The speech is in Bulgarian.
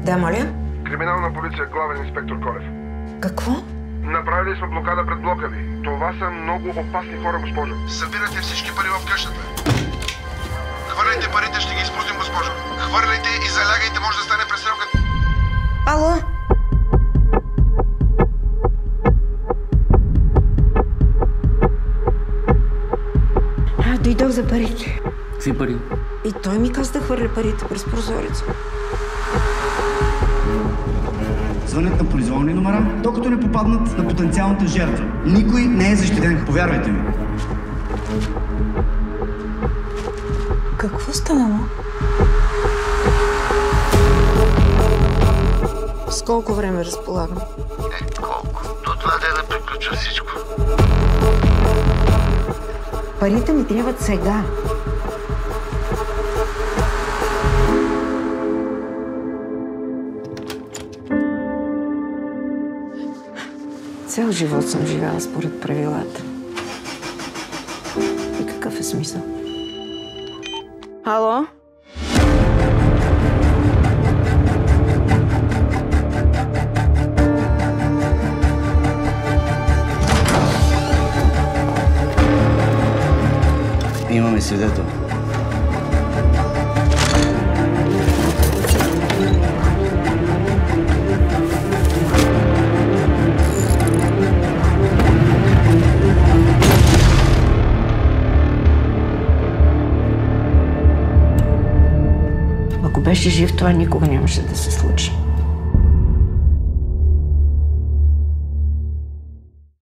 Да, моля? Криминална полиция, главен инспектор Колев. Какво? Направили сме блокада пред блока ви. Това са много опасни хора, госпожо. Събирате всички пари в къщата. Хвърляйте парите, ще ги изпустим, госпожо. Хвърляйте и залягайте, може да стане престрелка. Ало? Дойдох за парите. Какви пари? И той ми каза да хвърля парите през прозореца. Звънят на произволни номера, докато не попаднат на потенциалната жертва. Никой не е защитен, повярвайте ми. Какво станало? С колко време разполагам? Колко? До 2 дена приключва всичко. Парите ми трябват сега. Цял живот съм живяла според правилата. И какъв е смисъл? Ало? Имаме свидетел. Ако беше жив, това никога нямаше да се случи.